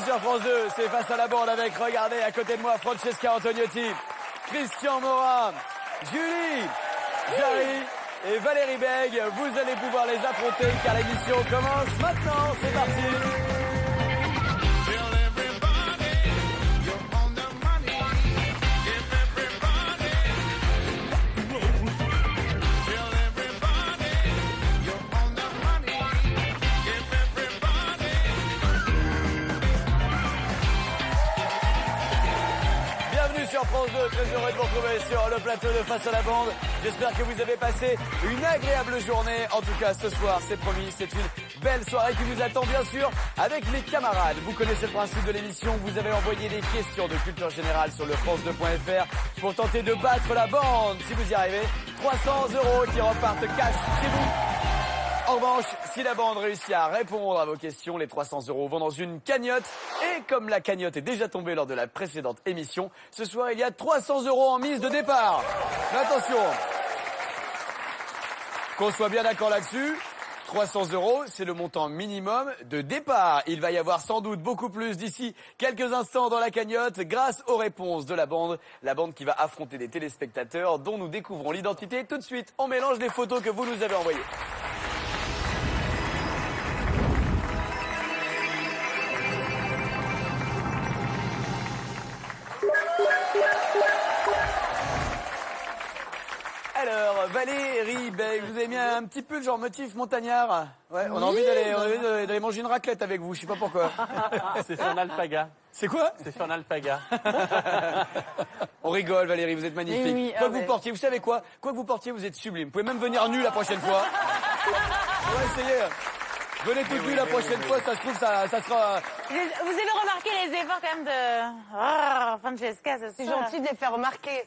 sur France 2, c'est Face à la bande avec, regardez, à côté de moi, Francesca Antoniotti, Christian Morin, Julie, Jarry et Valérie Bègue. Vous allez pouvoir les affronter car l'émission commence maintenant. C'est parti. Sur France 2, très heureux de vous retrouver sur le plateau de Face à la bande. J'espère que vous avez passé une agréable journée. En tout cas, ce soir, c'est promis, c'est une belle soirée qui vous attend bien sûr avec les camarades. Vous connaissez le principe de l'émission, vous avez envoyé des questions de culture générale sur le France2.fr pour tenter de battre la bande. Si vous y arrivez, 300 € qui repartent cash chez vous. En revanche, si la bande réussit à répondre à vos questions, les 300 € vont dans une cagnotte. Et comme la cagnotte est déjà tombée lors de la précédente émission, ce soir il y a 300 € en mise de départ. Mais attention, qu'on soit bien d'accord là-dessus, 300 €, c'est le montant minimum de départ. Il va y avoir sans doute beaucoup plus d'ici quelques instants dans la cagnotte grâce aux réponses de la bande qui va affronter des téléspectateurs dont nous découvrons l'identité. Tout de suite, on mélange les photos que vous nous avez envoyées. Alors, Valérie Bègue, vous avez mis un petit peu le genre motif montagnard. Ouais, on a envie d'aller manger une raclette avec vous, je sais pas pourquoi. C'est sur un alpaga. C'est quoi? C'est sur un alpaga. On rigole Valérie, vous êtes magnifique. Oui, Quoi que vous portiez, vous savez quoi? Quoi que vous portiez, vous êtes sublime. Vous pouvez même venir nu la prochaine fois. On va essayer. Venez toute nue la prochaine fois, ça se trouve, ça sera... Vous avez remarqué les efforts quand même de Francesca, c'est gentil de les faire remarquer.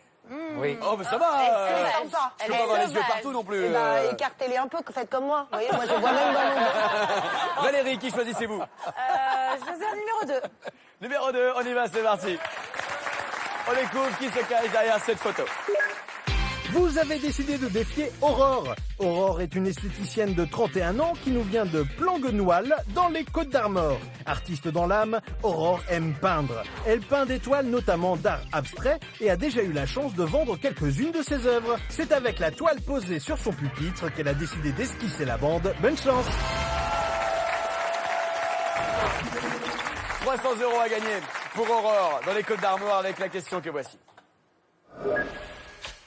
Oui. Oh, mais ça va. C'est sympa. Je peux pas avoir les yeux partout non plus. Eh ben, écartez-les un peu, faites comme moi. Vous voyez, moi je vois même dans mon dos. Valérie, qui choisissez-vous? Je faisais un numéro 2. Numéro 2, on y va, c'est parti. On découvre qui se cache derrière cette photo. Vous avez décidé de défier Aurore. Aurore est une esthéticienne de 31 ans qui nous vient de Planguenoil, dans les Côtes-d'Armor. Artiste dans l'âme, Aurore aime peindre. Elle peint des toiles notamment d'art abstrait et a déjà eu la chance de vendre quelques-unes de ses œuvres. C'est avec la toile posée sur son pupitre qu'elle a décidé d'esquisser la bande. Bonne chance! 300 € à gagner pour Aurore dans les Côtes-d'Armor avec la question que voici.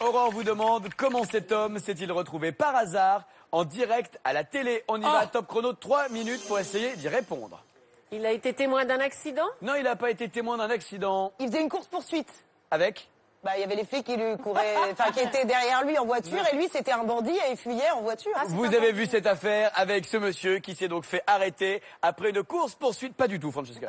Aurore vous demande comment cet homme s'est-il retrouvé par hasard en direct à la télé. On y va, top chrono, 3 minutes pour essayer d'y répondre. Il a été témoin d'un accident? Non, il n'a pas été témoin d'un accident. Il faisait une course-poursuite. Avec? Bah, il y avait les flics qui lui couraient, qui étaient derrière lui en voiture, et lui, c'était un bandit et il fuyait en voiture. Vous avez vu cette affaire avec ce monsieur qui s'est donc fait arrêter après une course-poursuite? Pas du tout, Francesca.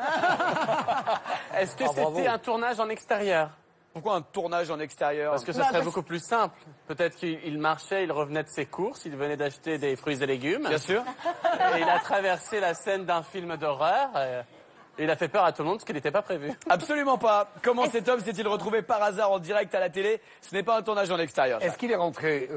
Est-ce que c'était un tournage en extérieur? Pourquoi un tournage en extérieur? Parce que ce serait beaucoup plus simple. Peut-être qu'il marchait, il revenait de ses courses, il venait d'acheter des fruits et légumes. Bien sûr. Et il a traversé la scène d'un film d'horreur. Et il a fait peur à tout le monde, ce qui n'était pas prévu. Absolument pas. Comment cet homme s'est-il retrouvé par hasard en direct à la télé? Ce n'est pas un tournage en extérieur. Est-ce qu'il est rentré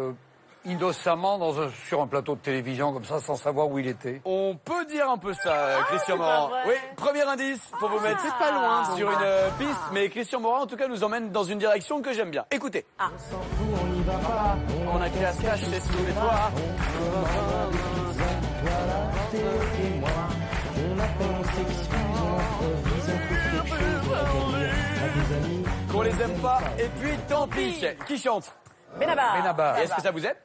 innocemment sur un plateau de télévision comme ça, sans savoir où il était? On peut dire un peu ça, Christian Morin. Oui, premier indice pour vous mettre c'est pas loin, sur une piste, mais Christian Morin en tout cas nous emmène dans une direction que j'aime bien. Écoutez. On a qu'à se cacher sous les toits. Qu'on les aime pas, et puis tant pis. Qui chante? Benabar. Benabar. Est-ce que ça vous aide?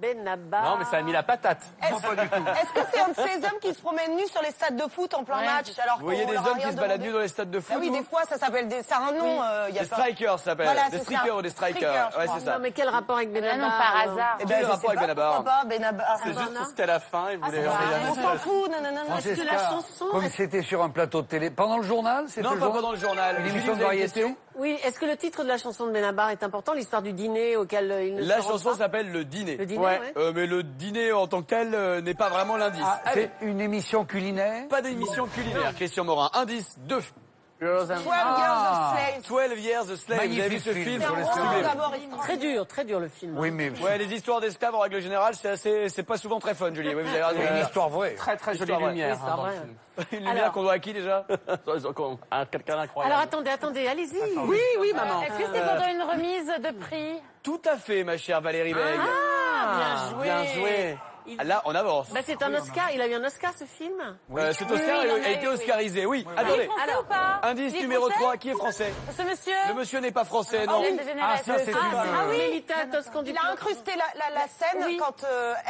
Benabar. Non, mais ça a mis la patate. Est-ce que c'est un de ces hommes qui se promènent nus sur les stades de foot en plein match alors Vous voyez des hommes qui se baladent nus dans les stades de foot? Ah oui, des fois, ça s'appelle ça a un nom. Des strikers, ça s'appelle. Voilà, des c'est streakers ça. ou des strikers. Strikers, Ouais, je c'est ça. Non, mais quel rapport avec Benabar? non, par alors hasard. Eh Quel je rapport sais avec pas, Benabar? pourquoi pas, Benabar. C'est juste parce qu'à la fin, il voulait On s'en fout, non. Est-ce que la chanson... Comme c'était sur un plateau de télé. Pendant le journal, c'était Non, le pas journal pendant le journal. Une émission Julie, de vous avez une variété. question? Oui, est-ce que le titre de la chanson de Benabar est important, l'histoire du dîner auquel il ne La se rend chanson pas? s'appelle Le Dîner. Le dîner, Ouais. ouais. Mais le dîner en tant que tel n'est pas vraiment l'indice. Ah, Allez, c'est une émission culinaire? pas d'émission culinaire, Christian Morin. Indice 2. Girls and... 12 Years a Slave. 12 Years a Slave. Vous avez vu ce Magnifique film? film, C'est un roman Sublime. d'abord historique. Très dur le film. Oui, mais Ouais, les histoires d'esclaves en règle générale, c'est pas souvent très fun, Julie. Oui, vous avez raison. c'est une histoire vraie. Très très jolie Histoire vraie. lumière Oui, c'est dans vrai. le film. Une lumière Alors. qu'on doit à qui déjà? Quelqu'un d'incroyable. Alors attendez, allez-y. Oui, maman. Est-ce que c'est pendant une remise de prix? Tout à fait, ma chère Valérie Beg. Bien joué. Bien joué. Là, on avance. Bah, c'est un Oscar, il a eu un Oscar ce film. Cet Oscar oui, a été oscarisé, oui. Il est Attendez. français ou pas? Indice Il est numéro français 3, qui est français? Ce monsieur? Le monsieur n'est pas français, non. Hélène DeGeneres. ça, c'est Melita Toscandi. Il a incrusté la scène Oui. quand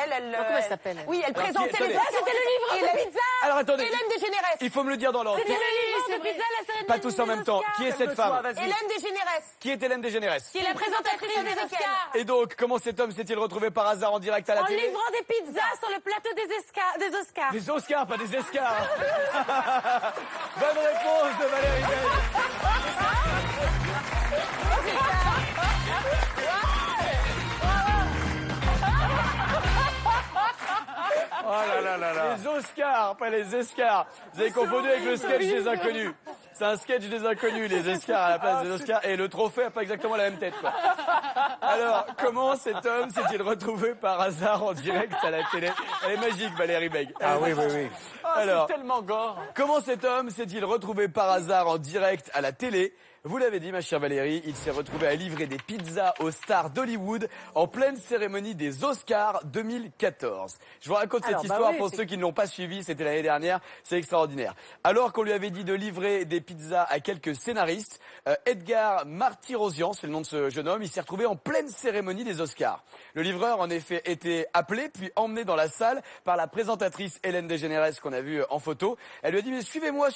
elle... Comment elle s'appelle, elle Oui, elle présentait attendez. les... Ah, c'était le livre de pizza. Alors attendez, Hélène DeGeneres. il faut me le dire dans l'ordre. C'était le livre de pizza, la cérémonie Pas tous en même temps. Qui est cette femme? Hélène DeGeneres. Qui est Hélène DeGeneres? Qui est la présentatrice des Oscars? Et donc, comment cet homme s'est-il retrouvé par hasard en direct à la En télé? livrant des pizzas sur le plateau des Oscars. Des Oscars, pas des escars. Bonne réponse de Valérie Beg. Oh là là là là. Les Oscars, pas les escars. Vous avez confondu avec le sketch des inconnus. C'est un sketch des inconnus, les escars à la place des Oscars. Et le trophée a pas exactement la même tête, quoi. Alors, comment cet homme s'est-il retrouvé par hasard en direct à la télé? Elle est magique, Valérie Beg. Ah oui, oui, oui. Alors, C'est tellement gore. comment cet homme s'est-il retrouvé par hasard en direct à la télé? Vous l'avez dit, ma chère Valérie, il s'est retrouvé à livrer des pizzas aux stars d'Hollywood en pleine cérémonie des Oscars 2014. Je vous raconte cette histoire pour ceux qui ne l'ont pas suivi, c'était l'année dernière, c'est extraordinaire. Alors qu'on lui avait dit de livrer des pizzas à quelques scénaristes, Edgar Martirosian, c'est le nom de ce jeune homme, il s'est retrouvé en pleine cérémonie des Oscars. Le livreur, en effet, était appelé puis emmené dans la salle par la présentatrice Hélène DeGeneres qu'on a vue en photo. Elle lui a dit, mais suivez-moi,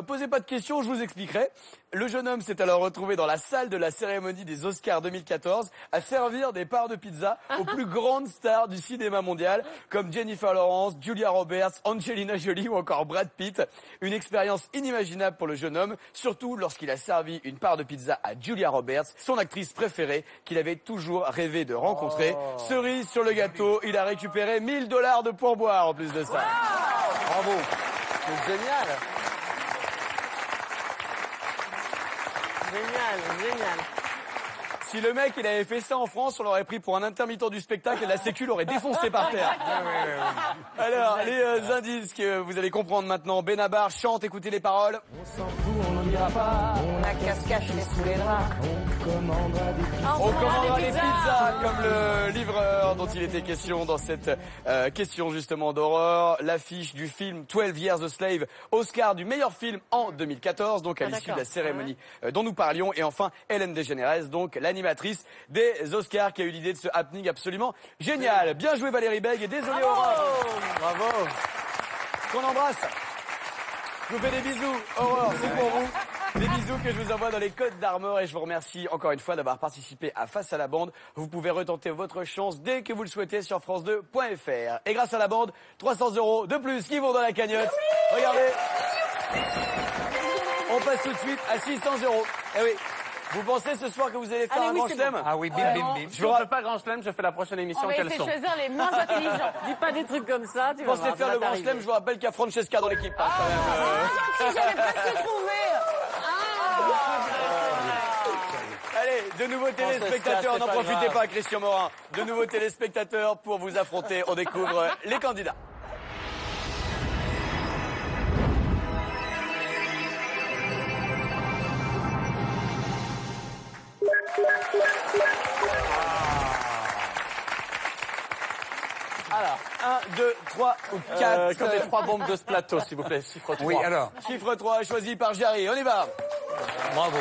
posez pas de questions, je vous expliquerai. Le jeune homme s'est alors retrouvé dans la salle de la cérémonie des Oscars 2014 à servir des parts de pizza aux plus grandes stars du cinéma mondial comme Jennifer Lawrence, Julia Roberts, Angelina Jolie ou encore Brad Pitt. Une expérience inimaginable pour le jeune homme, surtout lorsqu'il a servi une part de pizza à Julia Roberts, son actrice préférée qu'il avait toujours rêvé de rencontrer. Cerise sur le gâteau, il a récupéré $1000 de pourboire en plus de ça. Bravo. C'est génial. Génial. Si le mec il avait fait ça en France, on l'aurait pris pour un intermittent du spectacle et la sécu l'aurait défoncé par terre. Alors, les indices que vous allez comprendre maintenant. Benabar chante, écoutez les paroles. On a qu'à se cacher sous les draps. On commandera des pizzas comme le livreur dont il était question dans cette question justement d'horreur. L'affiche du film 12 Years a Slave, Oscar du meilleur film en 2014, donc à l'issue de la cérémonie dont nous parlions. Et enfin, Hélène DeGeneres, donc l'animatrice des Oscars qui a eu l'idée de ce happening absolument génial. Bien joué Valérie Beg et désolé Aurore. Bravo. Qu'on embrasse. Je vous fais des bisous. Aurore, c'est pour vous. Des bisous que je vous envoie dans les Côtes d'Armor et je vous remercie encore une fois d'avoir participé à Face à la bande. Vous pouvez retenter votre chance dès que vous le souhaitez sur france2.fr. Et grâce à la bande, 300 € de plus qui vont dans la cagnotte. Regardez. On passe tout de suite à 600 €. Eh oui. Vous pensez ce soir que vous allez faire un grand chelem? Ah oui, bim, bim, bim. Je ne fais pas grand chelem, je fais la prochaine émission. On va Quelles essayer sont? de choisir les moins intelligents. Dis pas des trucs comme ça, tu vas Pensez voir, faire ça le va grand t'arriver. chelem, je vous rappelle qu'il y a Francesca dans l'équipe. Hein, quand même, J'avais presque trouvé. Allez, de nouveaux téléspectateurs, c'est n'en pas profitez grave. pas, Christian Morin. De nouveaux téléspectateurs pour vous affronter. On découvre les candidats. Alors, 1, 2, 3 ou 4. comme les 3 bombes de ce plateau, s'il vous plaît, chiffre 3. Oui, alors, Chiffre 3 choisi par Jarry. On y va. bravo.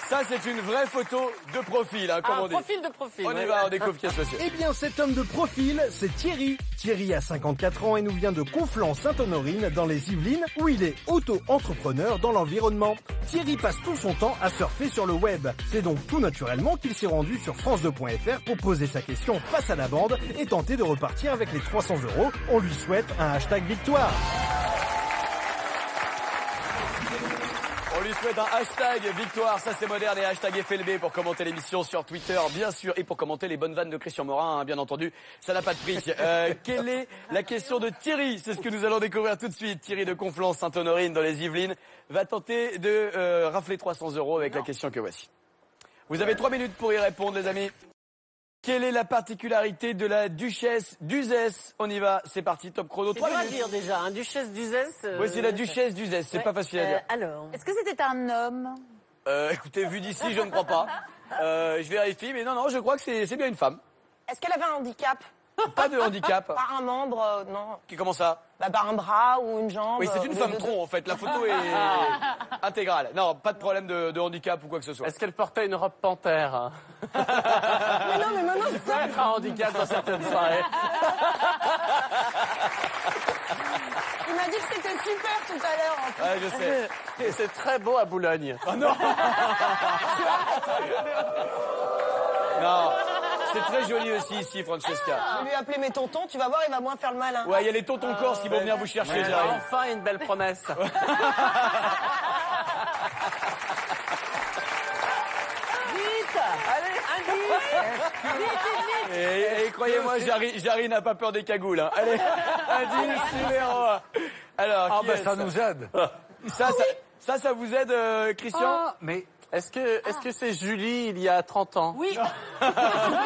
Ça, c'est une vraie photo de profil, hein, comme on dit. Profil de profil. On y ouais. va, on découvre qui est ce monsieur. Eh bien, cet homme de profil, c'est Thierry. Thierry a 54 ans et nous vient de Conflans-Sainte-Honorine, dans les Yvelines, où il est auto-entrepreneur dans l'environnement. Thierry passe tout son temps à surfer sur le web. C'est donc tout naturellement qu'il s'est rendu sur France2.fr pour poser sa question face à la bande et tenter de repartir avec les 300 €. On lui souhaite un hashtag victoire. On lui il faut mettre un hashtag victoire, ça c'est moderne, et hashtag FLB pour commenter l'émission sur Twitter, bien sûr, et pour commenter les bonnes vannes de Christian Morin, hein, bien entendu, ça n'a pas de prix. Quelle est la question de Thierry? C'est ce que nous allons découvrir tout de suite. Thierry de Conflans-Sainte-Honorine dans les Yvelines va tenter de rafler 300 € avec la question que voici. Vous avez 3 minutes pour y répondre, les amis. Quelle est la particularité de la duchesse d'Uzès? On y va, c'est parti, top chrono. C'est 3 dur à minutes. dire déjà, hein, duchesse d'Uzès. Oui, c'est la duchesse d'Uzès, c'est Ouais. pas facile à dire. Alors, Est-ce que c'était un homme? Écoutez, vu d'ici, je ne crois pas. Je vérifie, mais non, je crois que c'est bien une femme. Est-ce qu'elle avait un handicap? Pas de handicap. Par un membre, non. Comment ça? Bah, par un bras ou une jambe. Oui, c'est une ou femme les deux. tronc, en fait. La photo est intégrale. Non, pas de problème de handicap ou quoi que ce soit. Est-ce qu'elle portait une robe panthère, hein? Mais non, mais maintenant, c'est Ça peut être un handicap dans certaines soirées. Il m'a dit que c'était super tout à l'heure. En fait. Ouais, je sais. Et c'est très beau à Boulogne. Oh non. Non. C'est très joli aussi ici, Francesca. Je vais lui appeler mes tontons, tu vas voir, il va moins faire le malin. Ouais, il y a les tontons corses qui vont venir vous chercher, j'arrive. Enfin, une belle promesse. vite. Allez, vite. Et croyez-moi, Jarry n'a pas peur des cagoules. Hein. Allez, indice numéro 1. Alors, Ah qui ben est-ce ça nous aide. Ça vous aide, Christian? Ah, mais Est-ce que c'est Julie il y a 30 ans? Oui. Je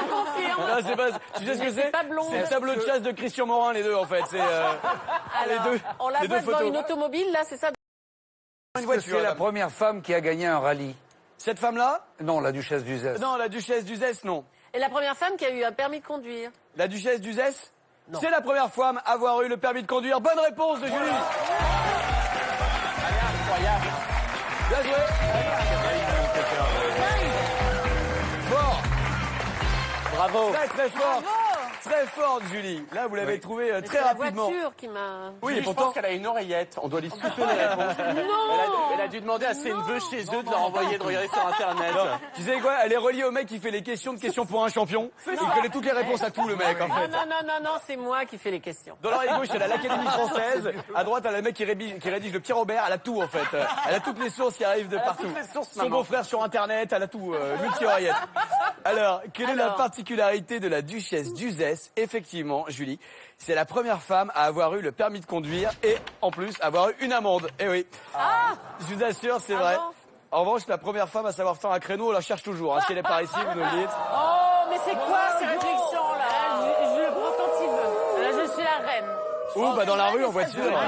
confirme. Non, c'est pas. Tu sais ce que Mais c'est c'est? pas blond. C'est le tableau de chasse de Christian Morin, les deux, en fait. C'est les Alors, deux. on la les voit deux devant photos. une automobile, là, c'est ça? Une est-ce que voiture. c'est la là. première femme qui a gagné un rallye? Cette femme-là? Non, la duchesse d'Uzès. Non, la duchesse d'Uzès, non. Et la première femme qui a eu un permis de conduire. La duchesse d'Uzès? Non. C'est la première femme à avoir eu le permis de conduire. Bonne réponse de Julie. Incroyable. Bien joué. Fort. Bravo. Très très fort. Très forte, Julie. Là, vous l'avez trouvé Mais très c'est la rapidement. voiture qui m'a... Oui, et Julie, je pourtant. pense qu'elle a une oreillette. On doit lui souffler les réponses. Elle a dû demander à ses neveux chez eux de leur envoyer de regarder sur Internet. Non, tu sais quoi? Elle est reliée au mec qui fait les questions de questions pour un champion. Il connaît toutes les réponses à tout, le mec, en fait. Non, c'est moi qui fais les questions. Dans l'oreille gauche, elle a l'Académie française. À droite, elle a le mec qui rédige le petit Robert. Elle a tout, en fait. Elle a toutes les sources qui arrivent de partout. toutes les sources, Son maman. beau-frère sur Internet, elle a tout. Multi-oreillette. Alors, quelle est la Alors. particularité de la duchesse d'Uzès? Effectivement, Julie, c'est la première femme à avoir eu le permis de conduire et, en plus, avoir eu une amende. Eh oui. Je vous assure, c'est vrai. bon En revanche, la première femme à savoir faire un créneau, on la cherche toujours. Hein. Si elle est par ici, vous nous le dites. Oh, mais c'est quoi ces réflexions, là? Je le prends quand il veut. Là, je suis la reine. Ou bah dans la rue en voiture. Non,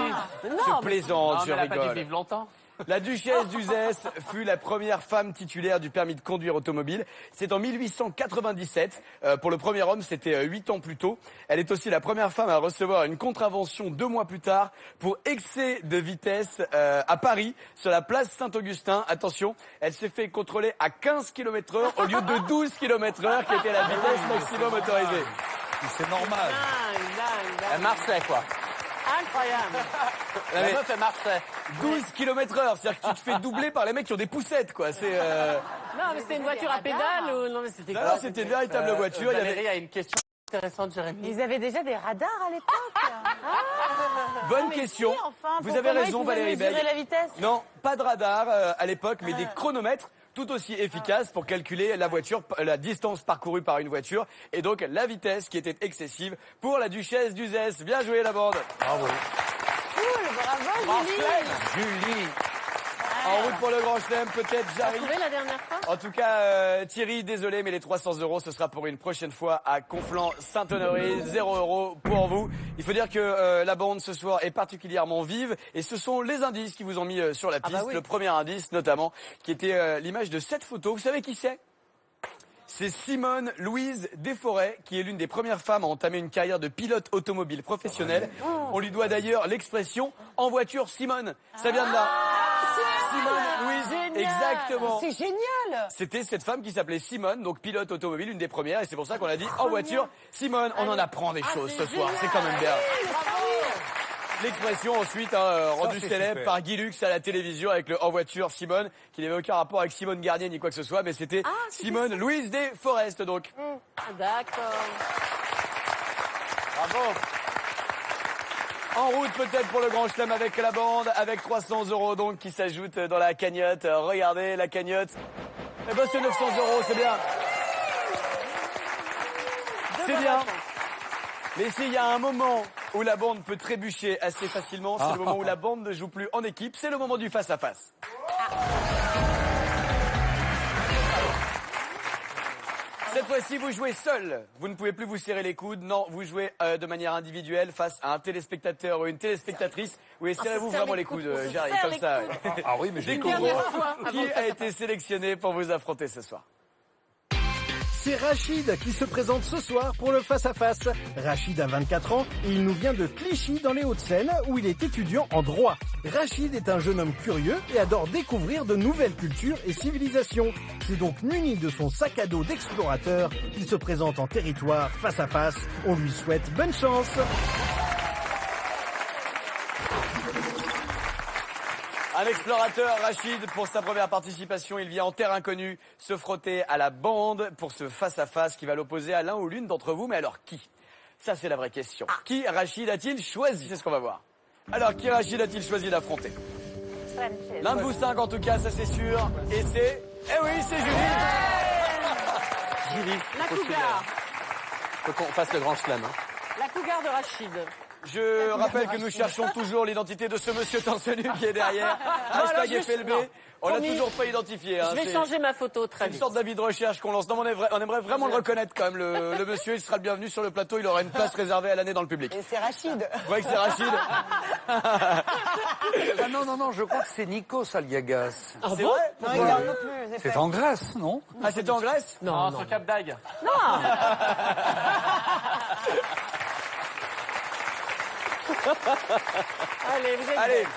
Je mais- plaisante, Non, je mais elle a pas dû rigole. vivre longtemps. La duchesse d'Uzès fut la première femme titulaire du permis de conduire automobile. C'est en 1897. Pour le premier homme, c'était 8 ans plus tôt. Elle est aussi la première femme à recevoir une contravention 2 mois plus tard pour excès de vitesse à Paris, sur la place Saint-Augustin. Attention, elle s'est fait contrôler à 15 km/h au lieu de 12 km/h qui était la vitesse maximum autorisée. C'est normal. Elle marchait, quoi. Incroyable. Ah, La mais meuf, elle marchait. 12 km/h, c'est-à-dire que tu te fais doubler par les mecs qui ont des poussettes, quoi. C'est Non, mais c'était une voiture à pédale ou... Non, mais c'était alors c'était une véritable voiture. Il y avait Valérie a une question intéressante, Jérémy. Ils avaient déjà des radars à l'époque. bonne Mais question. si, enfin, Vous pour avez comment ils raison, pouvaient Valérie mesurer Beg. la vitesse. Non, pas de radar à l'époque, mais des chronomètres tout aussi efficaces pour calculer la voiture, la distance parcourue par une voiture et donc la vitesse qui était excessive pour la duchesse d'Uzès. Bien joué la bande. Bravo. Cool, bravo Julie. Julie. En route pour le grand chelem, peut-être T'as Jarry. trouvé la dernière fois? En tout cas, Thierry, désolé, mais les 300 € ce sera pour une prochaine fois à Conflans-Sainte-Honorine. 0 € pour vous. Il faut dire que la bande ce soir est particulièrement vive et ce sont les indices qui vous ont mis sur la piste. bah oui. Le premier indice notamment, qui était l'image de cette photo. Vous savez qui c'est? C'est Simone Louise Desforêts, qui est l'une des premières femmes à entamer une carrière de pilote automobile professionnel. On lui doit d'ailleurs l'expression « en voiture Simone ». Ça vient de là. Simone Louise, exactement. C'est génial. C'était cette femme qui s'appelait Simone, donc pilote automobile, une des premières, et c'est pour ça qu'on a dit en voiture Simone. On en apprend des choses ce soir, c'est quand même bien. L'expression ensuite rendue c'est célèbre super. par Guy Lux à la télévision avec le en voiture Simone, qui n'avait aucun rapport avec Simone Garnier ni quoi que ce soit, mais c'était Simone Louise Desforêts donc. Ah, d'accord. Bravo. En route peut-être pour le Grand Chelem avec la bande, avec 300 € donc qui s'ajoutent dans la cagnotte. Regardez la cagnotte. Eh ben c'est 900 €, c'est bien. C'est bien. Mais s'il y a un moment où la bande peut trébucher assez facilement, c'est le moment où la bande ne joue plus en équipe, c'est le moment du face-à-face. Cette fois-ci, vous jouez seul. Vous ne pouvez plus vous serrer les coudes. Non, vous jouez de manière individuelle face à un téléspectateur ou une téléspectatrice. Oui, serrez-vous vraiment les coudes, Jarry, comme ça. Ah oui, mais j'ai Découvrons qui a été sélectionné pour vous affronter ce soir. C'est Rachid qui se présente ce soir pour le face-à-face. Rachid a 24 ans et il nous vient de Clichy dans les Hauts-de-Seine où il est étudiant en droit. Rachid est un jeune homme curieux et adore découvrir de nouvelles cultures et civilisations. C'est donc muni de son sac à dos d'explorateur qu'il se présente en territoire face-à-face. On lui souhaite bonne chance. Un explorateur, Rachid, pour sa première participation, il vient en terre inconnue se frotter à la bande pour ce face-à-face qui va l'opposer à l'un ou l'une d'entre vous. Mais alors qui? Ça, c'est la vraie question. Qui Rachid a-t-il choisi? C'est ce qu'on va voir. Alors, qui Rachid a-t-il choisi d'affronter? L'un de vous cinq, en tout cas, ça c'est sûr. Et c'est... Eh oui, c'est Julie. Julie, La faut cougar. qu'on fasse le Grand Chelem. Hein. La cougar de Rachid. Je rappelle que nous cherchons toujours l'identité de ce monsieur torse nu qui est derrière. Hashtag FLB. On l'a toujours pas identifié. Hein. Je vais changer ma photo très C'est une vite. sorte d'avis de recherche qu'on lance. Non, on aimerait vraiment le reconnaître quand même. Le monsieur, il sera le bienvenu sur le plateau. Il aura une place réservée à l'année dans le public. Et c'est Rachid. Vous voyez que c'est Rachid? Ah non, je crois que c'est Nikos Aliagas. Ah C'est bon? vrai? Non, il est un peu plus épais. C'est en Grèce, non? Ah, c'était en Grèce? Non, Sur Cap d'Agde. Allez, vous êtes Allez, belle.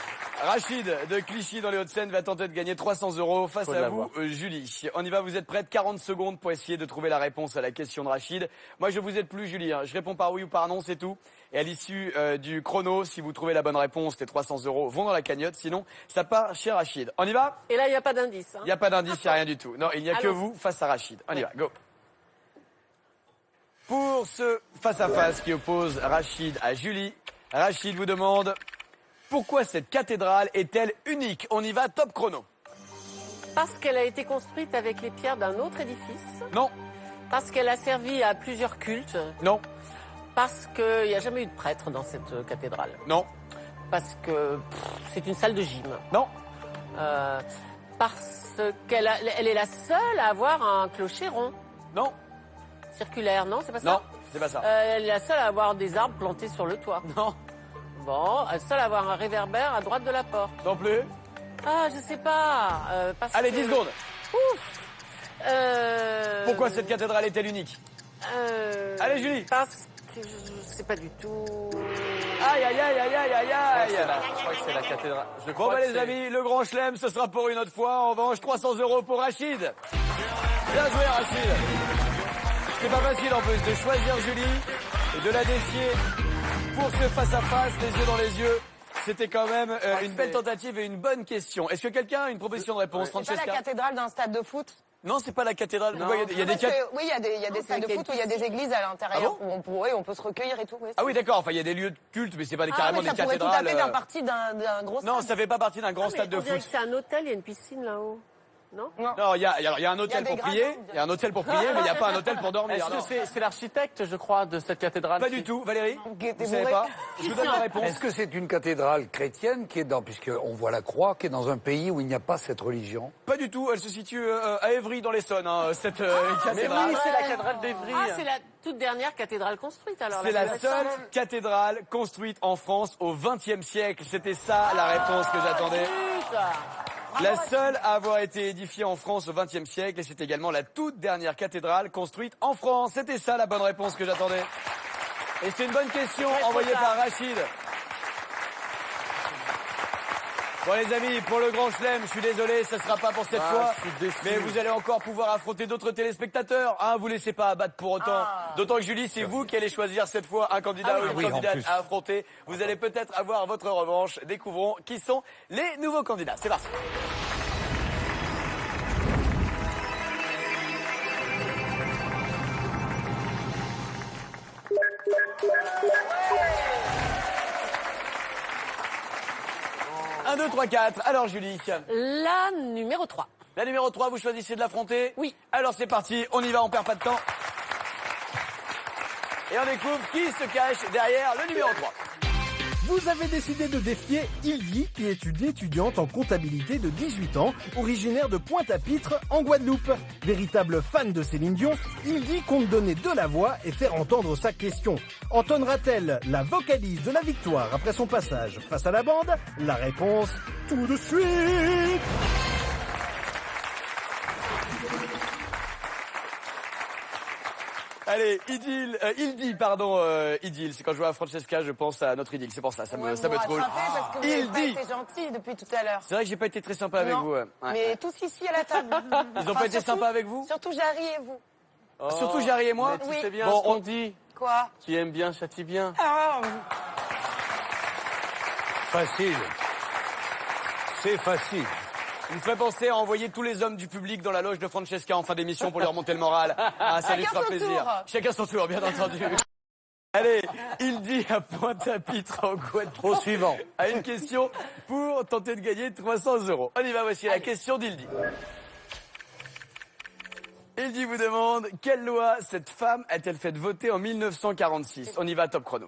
Rachid de Clichy dans les Hauts-de-Seine va tenter de gagner 300 € face Faut à l'avoir. vous, Julie. On y va, vous êtes prête? 40 secondes pour essayer de trouver la réponse à la question de Rachid. Moi, je vous aide plus, Julie. Hein. Je réponds par oui ou par non, c'est tout. Et à l'issue du chrono, si vous trouvez la bonne réponse, les 300 € vont dans la cagnotte. Sinon, ça part chez Rachid. On y va? Et là, il n'y a pas d'indice. Hein. Il n'y a pas d'indice, il n'y a rien du tout. Non, il n'y a que Allons. vous face à Rachid. On y va, go. Pour ce face-à-face qui oppose Rachid à Julie, Rachid vous demande pourquoi cette cathédrale est-elle unique? On y va, top chrono. Parce qu'elle a été construite avec les pierres d'un autre édifice. Non, Parce qu'elle a servi à plusieurs cultes. non, Parce qu'il n'y a jamais eu de prêtre dans cette cathédrale. non, Parce que c'est une salle de gym. non, Parce qu'elle elle est la seule à avoir un clocher rond, non, circulaire, non? C'est pas ça? non, c'est pas ça. Elle est la seule à avoir des arbres plantés sur le toit. Non, Bon, la seule à avoir un réverbère à droite de la porte. non plus. Ah, je sais pas. Parce Allez, que... 10 secondes. Pourquoi cette cathédrale cathédrale est-elle unique? Allez, Julie. Parce que je sais pas du tout. Aïe, aïe, aïe, aïe, aïe, aïe, aïe. Je crois que c'est la cathédrale. Je Bon, crois bah, que les c'est- amis, le grand chelem, ce sera pour une autre fois. En revanche, 300 € pour Rachid. Bien joué, Rachid. C'est pas facile, en plus, de choisir Julie et de la défier pour ce face-à-face, les yeux dans les yeux. C'était quand même une belle tentative et une bonne question. Est-ce que quelqu'un a une proposition de réponse, C'est pas la Francesca? cathédrale d'un stade de foot? Non, c'est pas la cathédrale. Pourquoi il y a des Parce que, cat- oui, il y a des stades de qu'il y a foot où il y a des églises à l'intérieur Ah bon où on peut se recueillir et tout. Oui, Ah oui, d'accord. Enfin, il y a des lieux de culte, mais c'est pas carrément mais ça des pourrait tout à cathédrales. fait faire partie d'un gros stade. Non, ça fait pas partie d'un grand Ah, mais stade de on dirait foot. que c'est un hôtel, il y a une piscine là-haut. Non? Non, il y a un hôtel des pour gradins, prier. Il y a un hôtel pour prier, mais il n'y a pas un hôtel pour dormir. Est-ce Non. que c'est l'architecte, je crois, de cette cathédrale? Pas du tout, Valérie. Qui était Vous savez bourré. pas? Je vous donne la réponse. Est-ce que c'est une cathédrale chrétienne qui est dans, puisqu'on voit la croix, qui est dans un pays où il n'y a pas cette religion? Pas du tout. Elle se situe à Évry dans l'Essonne, hein, cette Mais cathédrale. oui, c'est la cathédrale d'Évry. Ah, c'est la toute dernière cathédrale construite alors. C'est la plus seule récente. cathédrale construite en France au XXe siècle. C'était ça la réponse que j'attendais. Zut. La seule à avoir été édifiée en France au XXe siècle, et c'est également la toute dernière cathédrale construite en France. C'était ça la bonne réponse que j'attendais. Et c'est une bonne question envoyée par Rachid. Bon les amis, pour le grand chelem, je suis désolé, ça sera pas pour cette fois. Je suis déçu. Mais vous allez encore pouvoir affronter d'autres téléspectateurs. Hein, vous laissez pas abattre pour autant. D'autant que Julie, c'est vous qui allez choisir cette fois un candidat ou une oui, en candidate plus. à affronter. Vous allez peut-être avoir votre revanche. Découvrons qui sont les nouveaux candidats. C'est parti. 1, 2, 3, 4. Alors, Julie. La numéro 3. La numéro 3, vous choisissez de l'affronter? Oui. Alors, c'est parti. On y va, on perd pas de temps. Et on découvre qui se cache derrière le numéro 3. Vous avez décidé de défier Ildi, qui est une étudiante en comptabilité de 18 ans, originaire de Pointe-à-Pitre, en Guadeloupe. Véritable fan de Céline Dion, Ildi compte donner de la voix et faire entendre sa question. Entonnera-t-elle la vocalise de la victoire après son passage face à la bande? La réponse, tout de suite. Allez, Idil, c'est quand je vois à Francesca, je pense à notre Idil, c'est pour ça, ça me troll. Parce que vous n'avez pas Ildi. été gentil depuis tout à l'heure. C'est vrai que j'ai pas été très sympa avec Non, vous. Ouais. mais tous ici à la table. Ils ont pas été sympas avec vous? Surtout Jarry et vous. Surtout Jarry et moi? Mais tu Oui. sais bien Bon, ce qu'on dit. Quoi? Qui aime bien, châtie bien. Ah, Facile. C'est facile. Il me ferait penser à envoyer tous les hommes du public dans la loge de Francesca en fin d'émission pour lui remonter le moral. Ah, ça lui Chacun fera son plaisir. tour. Chacun son tour, bien entendu. Allez, Ildi à Pointe-à-Pitre en Guadeloupe. Au suivant. À une question pour tenter de gagner 300 €. On y va, voici la question d'Ildi. Ildi vous demande, quelle loi cette femme a-t-elle fait voter en 1946? On y va, top chrono.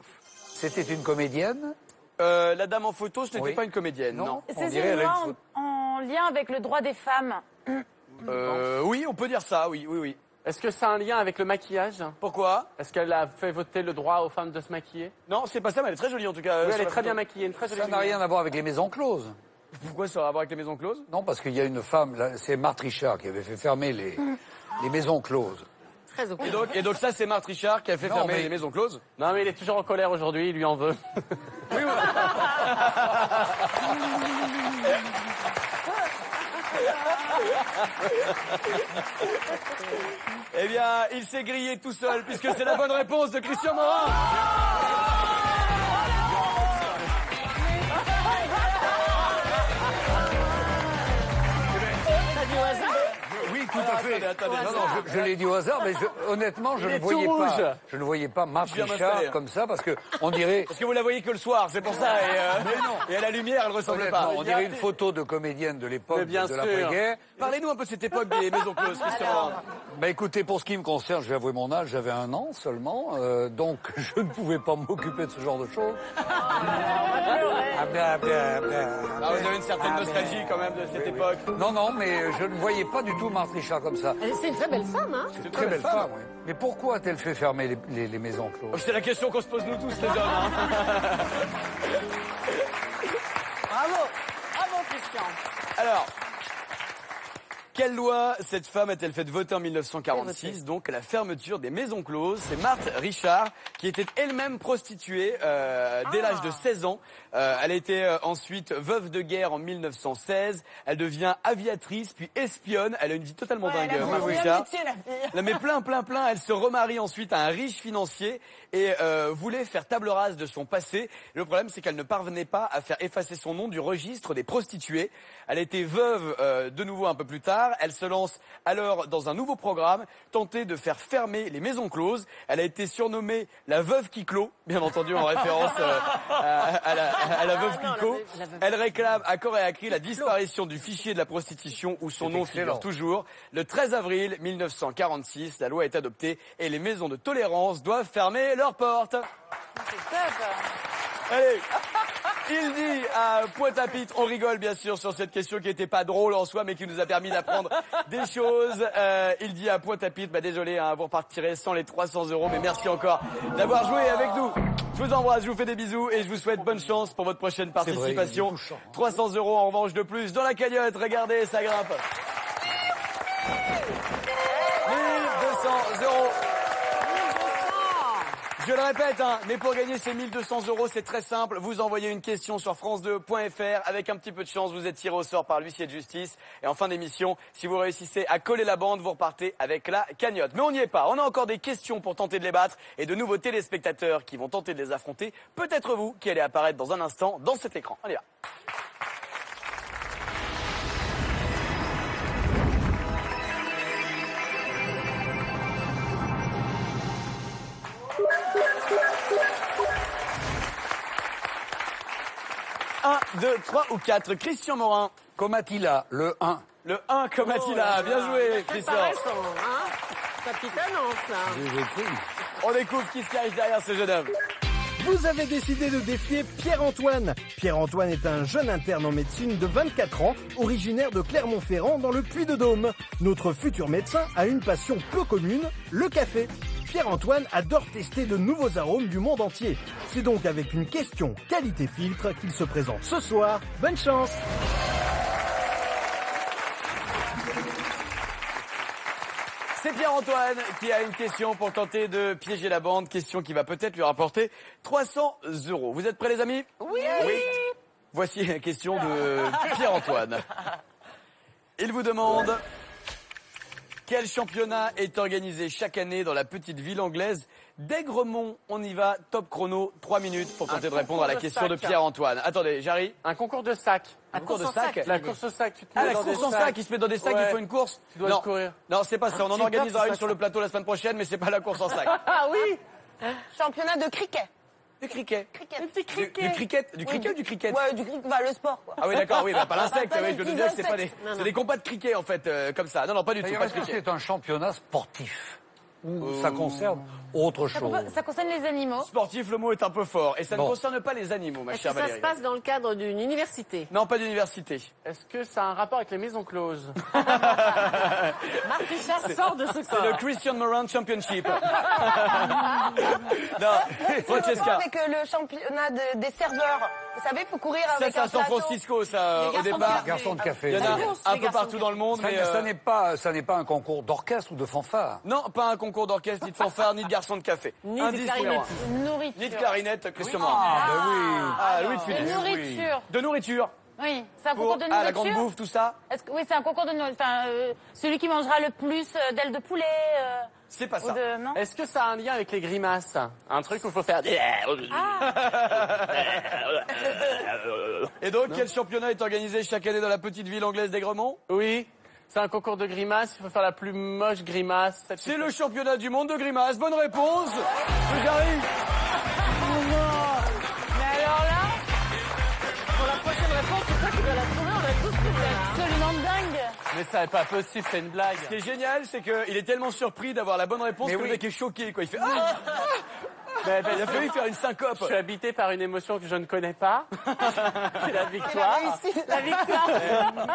C'était une comédienne? La dame en photo, ce n'était Oui. pas une comédienne, non. On C'est dirait une elle a loi une faute. en lien avec le droit des femmes. Oui, on peut dire ça, oui, oui, oui. Est-ce que ça a un lien avec le maquillage? Pourquoi? Est-ce qu'elle a fait voter le droit aux femmes de se maquiller? Non, c'est pas ça, mais elle est très jolie en tout cas. Oui, sur elle est la très bien photo. maquillée, une très jolie Ça n'a rien à voir avec les maisons closes. Pourquoi ça aura à voir avec les maisons closes? Non, parce qu'il y a une femme, là, c'est Marthe Richard qui avait fait fermer les maisons closes. Très occupé. Et donc ça, c'est Marthe Richard qui a fait Non, fermer mais- les maisons closes? Non, mais il est toujours en colère aujourd'hui, il lui en veut. Oui, voilà. Eh bien, il s'est grillé tout seul, puisque c'est la bonne réponse de Christian Morin. T'as dit au hasard? Oui, tout à fait. attendez. Non, non, je l'ai dit au hasard, mais honnêtement, je Il ne est voyais tout pas. rouge. Je ne voyais pas Marthe Je viens Richard m'installer. comme ça, parce que on dirait. Parce que vous la voyez que le soir, c'est pour ça. Et à la lumière, elle ressemble Honnêtement, pas. on dirait une photo de comédienne de l'époque Mais bien de sûr. l'après-guerre. Parlez-nous un peu de cette époque des maisons closes, Christian Morin. Bah écoutez, pour ce qui me concerne, je vais avouer mon âge, j'avais 1 an seulement, donc je ne pouvais pas m'occuper de ce genre de choses. Ah, Ah, vous avez une certaine nostalgie quand même de cette époque. Non, non, mais je ne voyais pas du tout Marthe Richard comme ça. C'est une très belle femme, hein? C'est une très belle femme, oui. Mais pourquoi a-t-elle fait fermer les maisons closes? C'est la question qu'on se pose nous tous, les hommes. hein. Bravo. Bravo, Christian. Alors, quelle loi cette femme a-t-elle fait voter en 1946? Donc la fermeture des maisons closes. C'est Marthe Richard qui était elle-même prostituée dès l'âge de 16 ans. Elle a été ensuite veuve de guerre en 1916. Elle devient aviatrice puis espionne. Elle a une vie totalement dingue, Elle a Marthe trouvé un Richard. métier, la fille. Non mais plein. Elle se remarie ensuite à un riche financier et voulait faire table rase de son passé. Le problème, c'est qu'elle ne parvenait pas à faire effacer son nom du registre des prostituées. Elle a été veuve de nouveau un peu plus tard. Elle se lance alors dans un nouveau programme, tenter de faire fermer les maisons closes. Elle a été surnommée la veuve qui clôt, bien entendu en référence à la veuve non, qui clôt. la veuve Elle réclame à corps et à cri la disparition du fichier de la prostitution où son nom figure excellent. toujours. Le 13 avril 1946, la loi est adoptée et les maisons de tolérance doivent fermer leurs portes. C'est top. Allez, il dit à Pointe-à-Pitre, on rigole bien sûr sur cette question qui n'était pas drôle en soi mais qui nous a permis d'apprendre des choses. Il dit à Pointe-à-Pitre, bah désolé, hein, vous repartirez sans les 300 €, mais merci encore d'avoir joué avec nous. Je vous embrasse, je vous fais des bisous et je vous souhaite bonne chance pour votre prochaine C'est vrai, participation. il est touchant. 300 € en revanche de plus dans la cagnotte, regardez, ça grimpe. 1200 €. Je le répète, hein, mais pour gagner ces 1200 €, c'est très simple. Vous envoyez une question sur france2.fr. Avec un petit peu de chance, vous êtes tiré au sort par l'huissier de justice. Et en fin d'émission, si vous réussissez à coller la bande, vous repartez avec la cagnotte. Mais on n'y est pas. On a encore des questions pour tenter de les battre et de nouveaux téléspectateurs qui vont tenter de les affronter. Peut-être vous qui allez apparaître dans un instant dans cet écran. On y va. Un 2, 3 ou 4. Christian Morin. Comme Attila, le 1. Le 1 comme Attila. Bien joué, Christian. Sa petite annonce, là. J'ai écrit. On découvre qui se cache derrière ce jeune homme. Vous avez décidé de défier Pierre-Antoine. Pierre-Antoine est un jeune interne en médecine de 24 ans, originaire de Clermont-Ferrand dans le Puy-de-Dôme. Notre futur médecin a une passion peu commune, le café. Pierre-Antoine adore tester de nouveaux arômes du monde entier. C'est donc avec une question qualité filtre qu'il se présente ce soir. Bonne chance! C'est Pierre-Antoine qui a une question pour tenter de piéger la bande. Question qui va peut-être lui rapporter 300 €. Vous êtes prêts, les amis? Oui. Voici la question de Pierre-Antoine. Il vous demande quel championnat est organisé chaque année dans la petite ville anglaise d'Aigremont. On y va, top chrono, 3 minutes pour tenter de répondre à la question de Pierre-Antoine. Attendez, Jarry. Un concours de sac. Un concours de sac. La course au sac, tu te Ah, mets la dans course des en sac, il se met dans des sacs, Ouais. il faut une course. Tu dois non. courir. Non, c'est pas ça. On en J'ai organisera peur que une ce sur soit le plateau la semaine prochaine, mais c'est pas la course en sac. Ah oui. Championnat de cricket. Du cricket. Cricket. Du cricket. Du cricket ou du cricket? Ouais, du cricket, bah, le sport, quoi. Ah oui, d'accord, oui, bah, pas l'insecte, Pas oui, les je me petits disais que c'est pas des, insectes. c'est des combats de cricket, en fait, comme ça. Non, non, pas du tout, D'ailleurs, pas est-ce de que cricket. c'est un championnat sportif ou ça concerne autre chose? Ça concerne les animaux. Sportif, le mot est un peu fort. Et ça ne Bon. concerne pas les animaux, ma Est-ce chère que ça Valérie. se passe dans le cadre d'une université? Non, pas d'université. Est-ce que ça a un rapport avec les maisons closes? Marc Richard sort de ce C'est le Christian Moran Championship. Non, Francesca. Avec le championnat des serveurs. Vous savez, il faut courir Ça, avec c'est à un San plateau. Francisco, ça, au départ. Garçon de café. Il y en a course, un les peu garçons partout de dans le monde, mais... Ça n'est pas un concours d'orchestre ou de fanfare. Non, pas un concours d'orchestre, ni de fanfare, ni de garçon de café. Ni de Indice numéro clarinette. un. Nourriture. Ni de clarinette, Christian Moran. Ah, ben oui. Ah, Louis de De Funès. nourriture. De nourriture. Oui, c'est un Pour, concours de la nourriture. grande bouffe, tout ça. Oui, c'est un concours de nourriture. Enfin, celui qui mangera le plus d'ailes de poulet. C'est pas Ou ça. de... Non. Est-ce que ça a un lien avec les grimaces? Un truc où il faut faire... Et donc, quel championnat est organisé chaque année dans la petite ville anglaise d'Aigremont? Oui, c'est un concours de grimaces, il faut faire la plus moche grimace. C'est le championnat du monde de grimaces. Bonne réponse de Jarry. Mais alors là, Pour la prochaine réponse, c'est toi qui dois la trouver, on va tous trouver. c'est absolument dingue. Mais ça n'est pas possible, c'est une blague. Ce qui est génial, c'est qu'il est tellement surpris d'avoir la bonne réponse Mais que le oui. mec est choqué, quoi. Il fait ah. Il a failli faire une syncope. Je suis habité par une émotion que je ne connais pas. C'est la victoire. La victoire.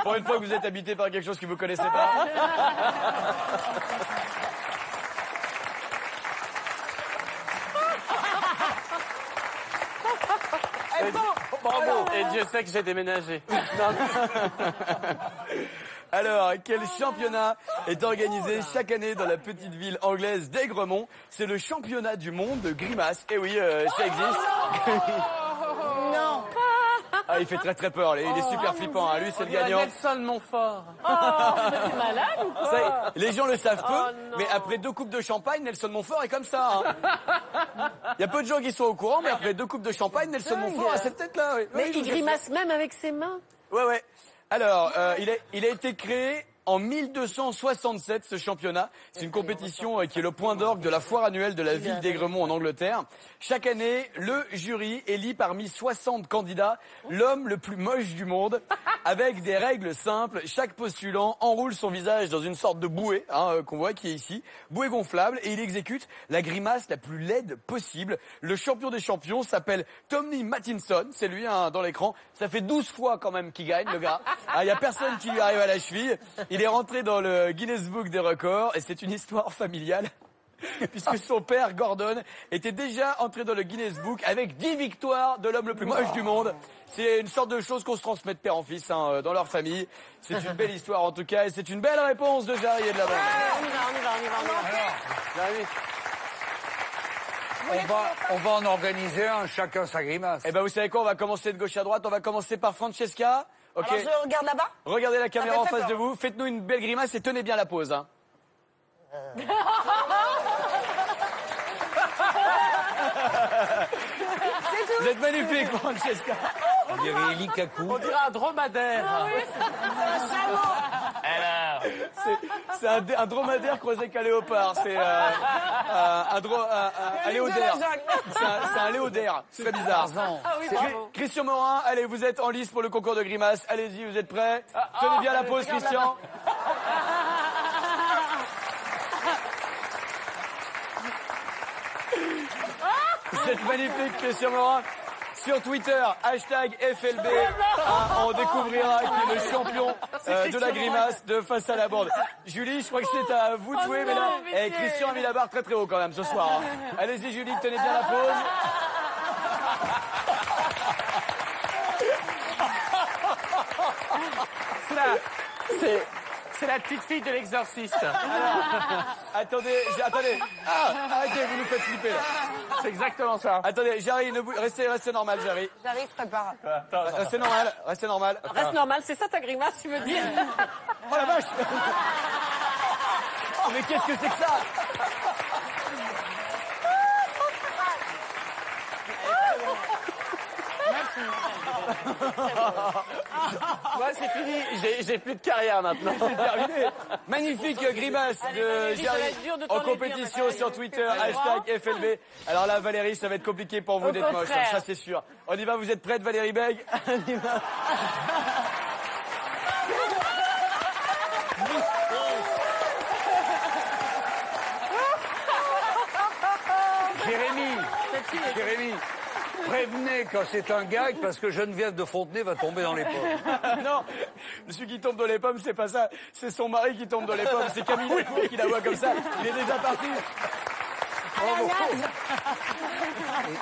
Pour une fois que vous êtes habité par quelque chose que vous connaissez pas. Bravo. Et Dieu sait que j'ai déménagé. Alors, quel championnat est organisé chaque année dans la petite ville anglaise d'Aigremont? C'est le championnat du monde de grimaces. Eh oui, ça existe. Non. Ah, il fait très très peur. Il est super flippant. Hein. Lui, c'est le gagnant. Nelson Montfort. T'es malade ou quoi? Ça y est, les gens le savent peu, non. mais après 2 coupes de champagne, Nelson Montfort est comme ça. Hein. Il y a peu de gens qui sont au courant, mais après 2 coupes de champagne, Nelson Montfort a cette tête-là. Oui. Mais Oui, je il vous grimace même avec ses mains. Ouais, ouais. Alors, il a été créé en 1267, ce championnat. C'est une compétition qui est le point d'orgue de la foire annuelle de la ville d'Aigremont en Angleterre. Chaque année, le jury élit parmi 60 candidats l'homme le plus moche du monde, avec des règles simples. Chaque postulant enroule son visage dans une sorte de bouée, qu'on voit qui est ici, bouée gonflable, et il exécute la grimace la plus laide possible. Le champion des champions s'appelle Tommy Mattinson, c'est lui dans l'écran. Ça fait 12 fois quand même qu'il gagne, le gars. Il y a personne qui lui arrive à la cheville. Il est rentré dans le Guinness Book des records et c'est une histoire familiale puisque son père, Gordon, était déjà entré dans le Guinness Book avec 10 victoires de l'homme le plus moche du monde. C'est une sorte de chose qu'on se transmet de père en fils dans leur famille. C'est une belle histoire en tout cas et c'est une belle réponse de Jarry et de la bande. On y va. On va en organiser un, chacun sa grimace. Eh ben vous savez quoi, on va commencer de gauche à droite. On va commencer par Francesca. Ok. Alors, je regarde là-bas. Regardez la caméra en fait face peur. de vous. Faites-nous une belle grimace et tenez bien la pose. Hein. Vous êtes magnifique, Francesca. On dirait Eli Kaku. On dirait un dromadaire. C'est un dromadaire croisé qu'un léopard. C'est un léodaire. C'est un léodaire. C'est très bizarre. Christian Morin, allez, vous êtes en lice pour le concours de grimaces. Allez-y, vous êtes prêts? Tenez bien la pause, Christian. C'est magnifique, Christian Morin. Sur Twitter, hashtag FLB, on découvrira qui est le champion de la grimace de Face à la bande. Julie, je crois que c'est à vous de jouer, mais là, Christian a mis la barre très très haut quand même ce soir. Hein. Allez-y Julie, tenez bien la pause. C'est la petite fille de l'exorciste. Attendez. Arrêtez, vous nous faites flipper là. C'est exactement ça. Attendez, Jarry, restez normal, Jarry. J'arrive, prépare. Restez normal, restez normal. Reste normal, c'est ça ta grimace, tu veux dire? Oh la vache. Mais qu'est-ce que c'est que ça? Moi, c'est fini. J'ai plus de carrière maintenant. C'est terminé. Magnifique grimace de Jarry en compétition sur Twitter, hashtag FLB. Alors là, Valérie, ça va être compliqué pour vous d'être moche, ça c'est sûr. On y va, vous êtes prête, Valérie Beg? On y va. Jérémy, prévenez quand c'est un gag parce que Geneviève de Fontenay va tomber dans les pommes. Non, celui qui tombe dans les pommes, c'est pas ça. C'est son mari qui tombe dans les pommes. C'est Camille Lecourt qui la voit comme ça. Il est déjà parti.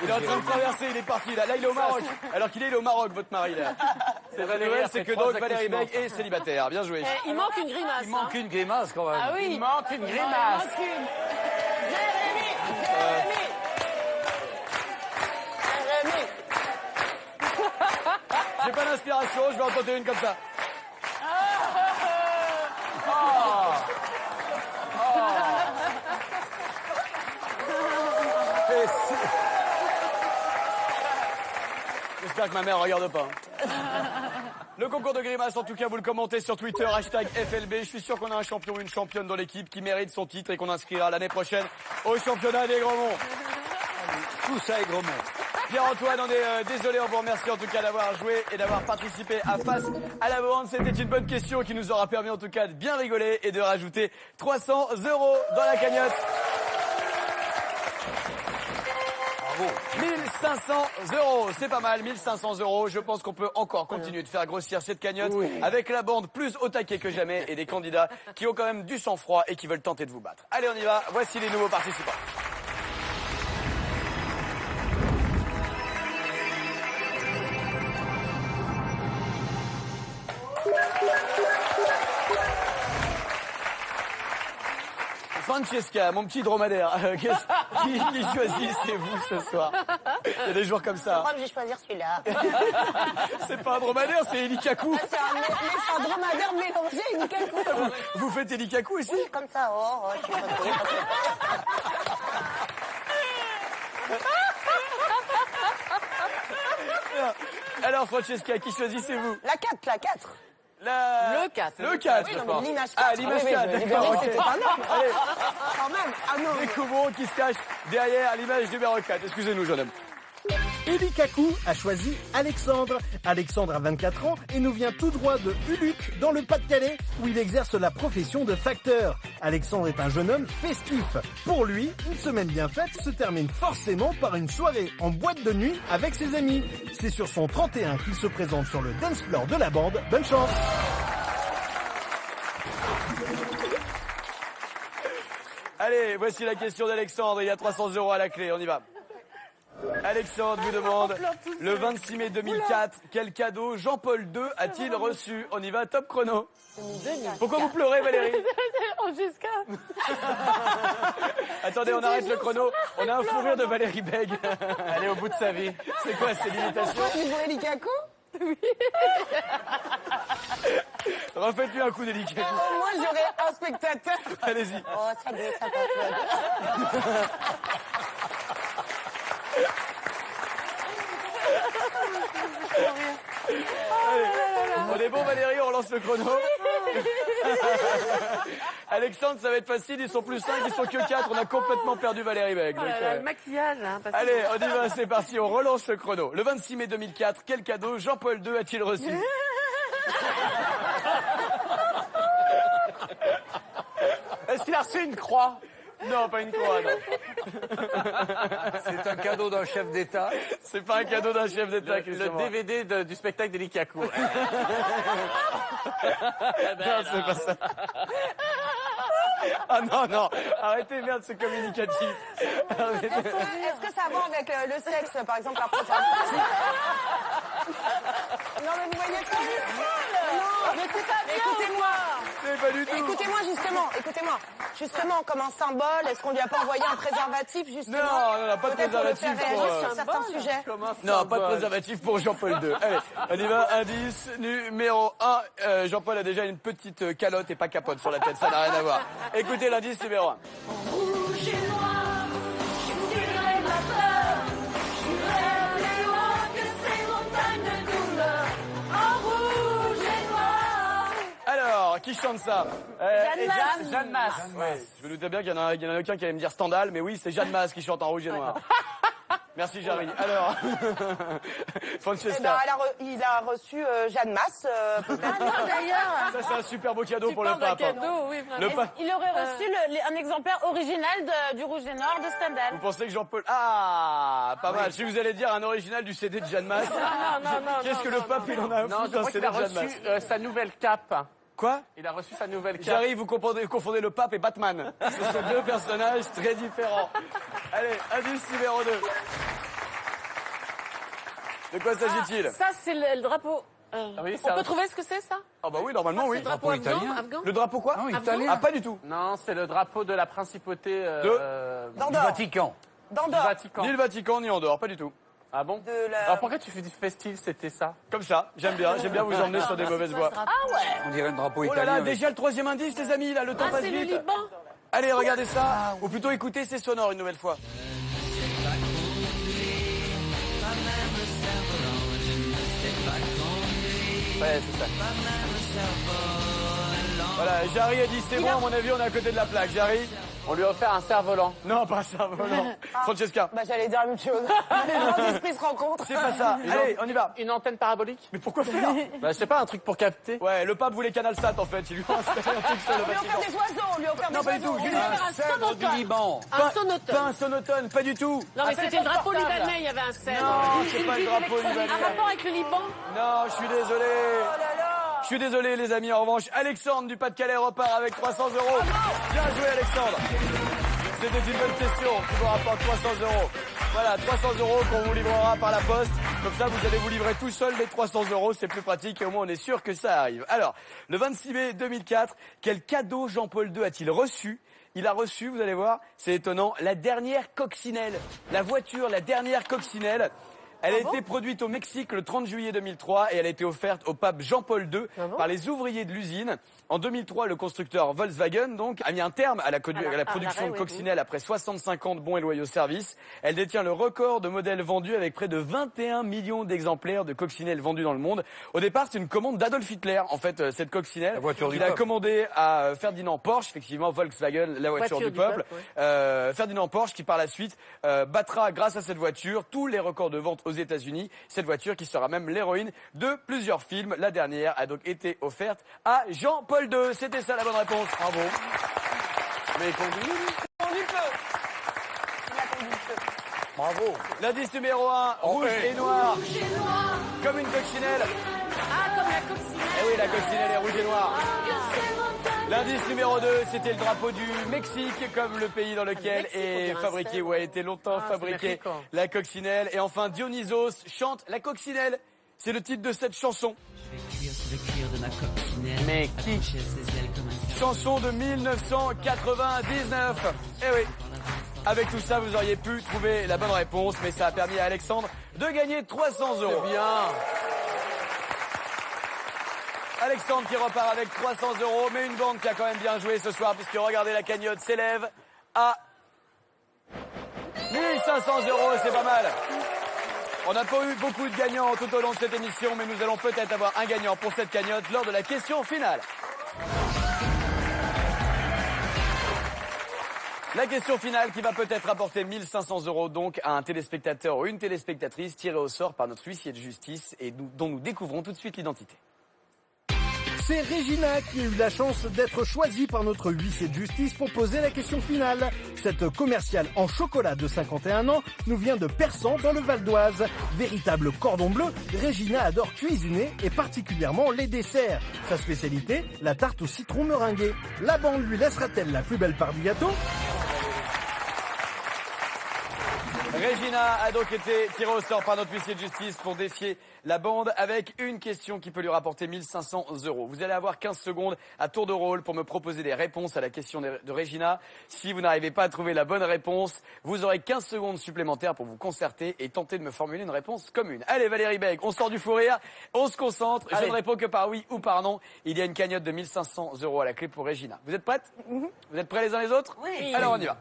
Il est en train de traverser, il est parti là. Là, il est au Maroc. Alors qu'il est au Maroc, votre mari là. C'est la nouvelle, c'est que donc Valérie Beg est célibataire. Bien joué. Il manque une grimace. Il manque une grimace quand même. Ah oui. Il manque une grimace. J'ai pas d'inspiration, je vais en tenter une comme ça. J'espère que ma mère regarde pas. Le concours de grimaces, en tout cas, vous le commentez sur Twitter, hashtag FLB. Je suis sûr qu'on a un champion ou une championne dans l'équipe qui mérite son titre et qu'on inscrira l'année prochaine au championnat des grands monts. Tout ça est gros monde. Pierre-Antoine, on est désolé, on vous remercie en tout cas d'avoir joué et d'avoir participé à Face à la bande. C'était une bonne question qui nous aura permis en tout cas de bien rigoler et de rajouter 300 € dans la cagnotte. Bravo. 1500 €, c'est pas mal, 1500 €. Je pense qu'on peut encore continuer de faire grossir cette cagnotte avec la bande plus au taquet que jamais et des candidats qui ont quand même du sang-froid et qui veulent tenter de vous battre. Allez, on y va. Voici les nouveaux participants. Francesca, mon petit dromadaire, qui choisissez-vous ce soir? Il y a des jours comme ça. Je crois que je vais choisir celui-là. C'est pas un dromadaire, c'est Elikaku. C'est un dromadaire mélangé et nickel. Vous faites Elikaku ici? Oui, comme ça. Je suis pas Alors Francesca, qui choisissez-vous? La 4, la 4. Le 4. Le 4, Oui, je non, crois. mais l'image 4. Ah, l'image 4, d'accord. C'était pas mal. Allez, Quand même. Ah non. découvrons qui se cache derrière l'image numéro 4. Excusez-nous, jeune homme. Elikaku a choisi Alexandre. Alexandre a 24 ans et nous vient tout droit de Uluc, dans le Pas-de-Calais, où il exerce la profession de facteur. Alexandre est un jeune homme festif. Pour lui, une semaine bien faite se termine forcément par une soirée en boîte de nuit avec ses amis. C'est sur son 31 qu'il se présente sur le dance floor de la bande. Bonne chance! Allez, voici la question d'Alexandre. Il y a 300 € à la clé, on y va. Alexandre vous demande, le 26 mai 2004, quel cadeau Jean-Paul II a-t-il reçu? On y va, top chrono. Pourquoi vous pleurez, Valérie? Jusqu'à. Attendez, on arrête le chrono. On a un fou rire de Valérie Beg. Elle est au bout de sa vie. C'est quoi, c'est l'imitation? Niveau Elikaku? Refaites-lui un coup d'Elikaku. Moi, j'aurais un spectateur. Allez-y. Oh, ça doit ça. On est bon, Valérie, on lance le chrono. Alexandre, ça va être facile, ils sont plus 5, ils sont que 4. On a complètement perdu Valérie Beg. Oh là là, le maquillage, hein, parce que- Allez, on y va, c'est parti, on relance le chrono. Le 26 mai 2004, quel cadeau Jean-Paul II a-t-il reçu? Est-ce qu'il a reçu une croix? Non, pas une croix, non. C'est un cadeau d'un chef d'État. C'est pas un cadeau d'un chef d'État, Le Christian. DVD du spectacle d'Eli Kakou. Non, c'est pas ça. Ah non, non, arrêtez, merde, c'est communicatif. Est-ce que ça a à voir avec le sexe, par exemple, la préservatif? Non, mais vous voyez pas. Non, mais c'est pas bien. Écoutez-moi. Mais pas du tout. Écoutez-moi, justement. Écoutez-moi. Justement, comme un symbole, est-ce qu'on lui a pas envoyé un préservatif, justement? Non, non, pas de Peut-être pour le préservatif faire pour, réagir sur certains sujets. Non, pas de préservatif pour Jean-Paul II. Allez, on y va, indice numéro 1. Jean-Paul a déjà une petite calotte et pas capote sur la tête, ça n'a rien à voir. Écoutez l'indice numéro 1. Rouge et noir, je fuirai ma peur, j'irai plus loin que ces montagnes de douleur, en rouge et noir. Alors, qui chante ça? Jeanne Masse. Ouais, je me doutais bien qu'il y en a aucun qui allait me dire Stendhal, mais oui, c'est Jeanne Masse qui chante en rouge et noir. Merci, Jarry. Alors, Francesca. Il a reçu Jeanne Masse, peut-être. Ah non, d'ailleurs. Ça, c'est un super beau cadeau pour le Parle d'un pape. cadeau, oui, vraiment. Le pape. Il aurait reçu un exemplaire original du Rouge et Noir de Stendhal. Vous pensez que Jean-Paul... Ah, pas mal. Si vous allez dire un original du CD de Jeanne Masse, qu'est-ce que le pape, il en a Non, foutu je d'un crois CD qu'il a de Jeanne Masse? reçu sa nouvelle cape. Quoi? Il a reçu sa nouvelle cape. J'arrive, vous confondez le pape et Batman. Ce sont deux personnages très différents. Allez, indice numéro 2. De quoi s'agit-il? Ça, c'est le drapeau. oui, On peut trouver ce que c'est, ça? Ah bah oui, normalement, oui. Le drapeau italien. afghan? Le drapeau quoi? Non, Afghan? italien. Ah, pas du tout. Non, c'est le drapeau de la principauté Du D'Andorre. Vatican. du D'Andorre. Vatican. Ni le Vatican, ni Andorre, pas du tout. Ah bon? De la- Alors pourquoi tu fais style, c'était ça? Comme ça, j'aime bien vous emmener sur des mauvaises voies. On dirait un drapeau Oh là italien. là, avec- déjà le troisième indice, les amis, là, le temps Ah, passe c'est le vite. Liban. Allez, regardez ça. Ou plutôt écoutez, c'est sonore une nouvelle fois. Ouais, c'est ça. Voilà, Jarry a dit c'est bon, à mon avis, on est à côté de la plaque. Jarry? On lui a offert un cerf-volant. Non, pas ça, non. Francesca? Bah, j'allais dire la même chose. Les grands esprits se rencontrent. C'est pas ça. Allez, on y va. Une antenne parabolique? Mais pourquoi faire? Bah, je sais pas, un truc pour capter. Ouais, le pape voulait Canal Sat en fait, il lui a installé un truc sur le On lui a offert Vatican. des oiseaux, on lui a offert Non, des pas du tout, oiseaux. Julie. Un cèdre du Liban. Un sonotone. Pas un sonotone, pas du tout. Non, mais Ah, c'était le drapeau portable. libanais, il y avait un cèdre. Non, c'est pas le drapeau Un libanais. rapport avec le Liban? Non, je suis désolé. Je suis désolé les amis, en revanche, Alexandre du Pas-de-Calais repart avec 300 €. Bien joué Alexandre. C'était une bonne question qui vous rapporte 300 €. Voilà, 300 € qu'on vous livrera par la poste. Comme ça, vous allez vous livrer tout seul les 300 €. C'est plus pratique et au moins on est sûr que ça arrive. Alors, le 26 mai 2004, quel cadeau Jean-Paul II a-t-il reçu? Il a reçu, vous allez voir, c'est étonnant, la dernière coccinelle. La voiture, la dernière coccinelle. Elle a été produite au Mexique le 30 juillet 2003 et elle a été offerte au pape Jean-Paul II par les ouvriers de l'usine. En 2003, le constructeur Volkswagen donc a mis un terme à la production l'arrêt, de oui. coccinelle après 65 ans de bons et loyaux services. Elle détient le record de modèles vendus avec près de 21 millions d'exemplaires de coccinelles vendus dans le monde. Au départ, c'est une commande d'Adolf Hitler, en fait, cette coccinelle. La voiture du Il a peuple. commandé à Ferdinand Porsche, effectivement, Volkswagen, la voiture du peuple. Ferdinand Porsche qui par la suite battra grâce à cette voiture tous les records de vente aux États-Unis. Cette voiture qui sera même l'héroïne de plusieurs films. La dernière a donc été offerte à Jean-Paul II. C'était ça la bonne réponse. Bravo. Mais il conduit. Conduit peu. Il a conduit peu. Bravo. L'indice numéro 1, rouge et noir. Comme une coccinelle. Ah, comme la coccinelle. Eh oui, la coccinelle est rouge et noire. L'indice numéro 2, c'était le drapeau du Mexique, comme le pays dans lequel Mexique, on est dirait un fabriqué, cèdre. ou a été longtemps Ah, c'est fabriqué mexicain. la coccinelle. Et enfin, Dionysos chante la coccinelle. C'est le titre de cette chanson. Mais qui? Chanson de 1999. Eh oui. Avec tout ça, vous auriez pu trouver la bonne réponse, mais ça a permis à Alexandre de gagner 300 €. Bien. Alexandre qui repart avec 300 €, mais une banque qui a quand même bien joué ce soir, puisque regardez, la cagnotte s'élève à 1500 €, c'est pas mal. On n'a pas eu beaucoup de gagnants tout au long de cette émission, mais nous allons peut-être avoir un gagnant pour cette cagnotte lors de la question finale. La question finale qui va peut-être apporter 1500 € donc à un téléspectateur ou une téléspectatrice tiré au sort par notre huissier de justice et dont nous découvrons tout de suite l'identité. C'est Regina qui a eu la chance d'être choisie par notre huissier de justice pour poser la question finale. Cette commerciale en chocolat de 51 ans nous vient de Persan dans le Val d'Oise. Véritable cordon bleu, Regina adore cuisiner et particulièrement les desserts. Sa spécialité, la tarte au citron meringuée. La bande lui laissera-t-elle la plus belle part du gâteau ? Regina a donc été tirée au sort par notre huissier de justice pour défier la bande avec une question qui peut lui rapporter 1500 €. Vous allez avoir 15 secondes à tour de rôle pour me proposer des réponses à la question de Regina. Si vous n'arrivez pas à trouver la bonne réponse, vous aurez 15 secondes supplémentaires pour vous concerter et tenter de me formuler une réponse commune. Allez Valérie Beg, on sort du fou rire, on se concentre. Allez. Je ne réponds que par oui ou par non. Il y a une cagnotte de 1500 € à la clé pour Regina. Vous êtes prêtes? Vous êtes prêts les uns les autres? Oui. Alors on y va.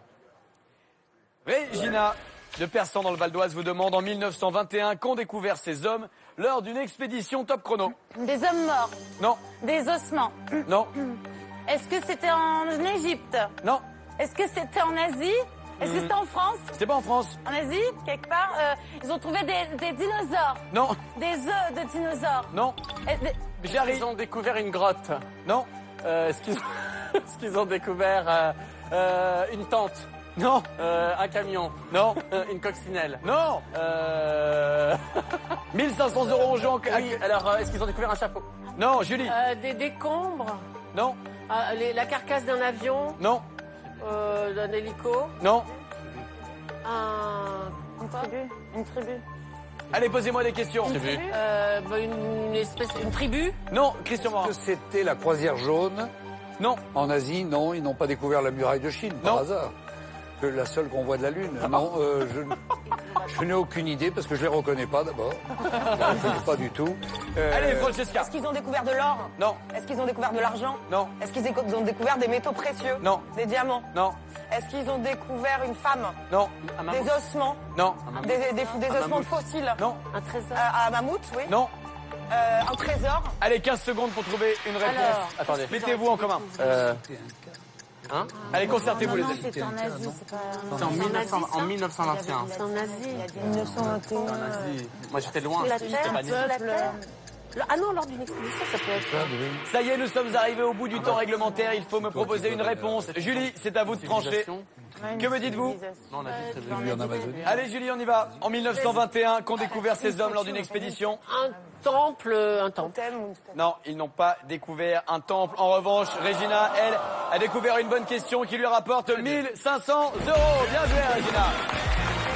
Regina de Persan dans le Val d'Oise vous demande en 1921 qu'ont découvert ces hommes lors d'une expédition top chrono. Des hommes morts, Non, des ossements. non, Est-ce que c'était en Égypte? non, Est-ce que c'était en Asie? Est-ce que c'était en France? c'était pas en France. En Asie, quelque part? Ils ont trouvé des dinosaures, Non, des œufs de dinosaures. non, Jarry, Ils ont découvert une grotte. non, Est-ce qu'ils ont découvert une tente? non, Un camion? non, Une coccinelle? non. 1500 € en jeu. Oui, alors est-ce qu'ils ont découvert un chapeau? Non, Julie, Des décombres, non, la carcasse d'un avion, non, d'un hélico, non. Une tribu. Allez, posez-moi des questions. une tribu. Non, Christian Morin. Que c'était la croisière jaune Non, en Asie? Non, ils n'ont pas découvert la muraille de Chine, par Non. hasard. Que la seule qu'on voit de la Lune. Non, je n'ai aucune idée parce que je les reconnais pas d'abord. Je les reconnais pas du tout. allez, Francesca. Est-ce qu'ils ont découvert de l'or? Non, Est-ce qu'ils ont découvert de l'argent? non, Est-ce qu'ils ont découvert des métaux précieux? non, Des diamants? non, Est-ce qu'ils ont découvert une femme? non, Des ossements? non, Des ossements de fossiles? non, Un trésor. Un mammouth, oui. non. Un trésor? Allez, 15 secondes pour trouver une réponse. Alors, Attendez. Mettez-vous en commun. Allez, concertez-vous les Non, amis. c'était en Asie, c'est pas... C'est en 1921. C'est en Asie. 1921. Moi j'étais loin. La J'étais Terre, pas né. la Terre. Ah non, lors d'une expédition, ça peut être. Ça y est, nous sommes arrivés au bout du temps réglementaire. Il faut me proposer une réponse. Julie, c'est à vous de trancher. Que me dites-vous? Non, on a dit que Celui en Amazonie. Allez Julie, on y va. En 1921, qu'ont découvert ces hommes lors d'une expédition? Un temple. Non, ils n'ont pas découvert un temple. En revanche, Regina, elle, a découvert une bonne question qui lui rapporte 1500 €. Bien joué, Regina.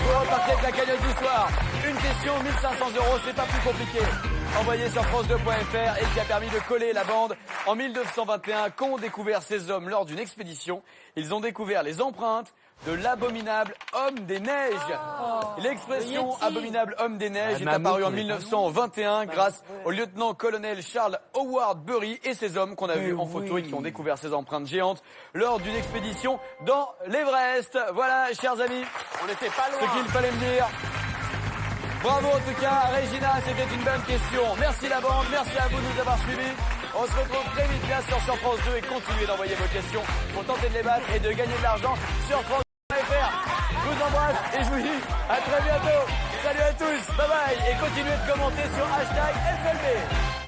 Vous repartez avec la cagnotte du soir. Une question, 1500 €, c'est pas plus compliqué. Envoyé sur France2.fr et qui a permis de coller la bande. En 1921, qu'ont découvert ces hommes lors d'une expédition? Ils ont découvert les empreintes de l'abominable homme des neiges. L'expression abominable homme des neiges est apparue en 1921 grâce au lieutenant-colonel Charles Howard Bury et ses hommes qu'on a vus en photo et qui ont découvert ces empreintes géantes lors d'une expédition dans l'Everest. Voilà, chers amis, On n'était pas ce loin. qu'il fallait me dire. Bravo en tout cas, Regina, c'était une bonne question. Merci la bande, merci à vous de nous avoir suivis. On se retrouve très vite bien sûr sur France 2 et continuez d'envoyer vos questions pour tenter de les battre et de gagner de l'argent sur France2.fr. Je vous embrasse et je vous dis à très bientôt. Salut à tous, bye bye et continuez de commenter sur #FLB.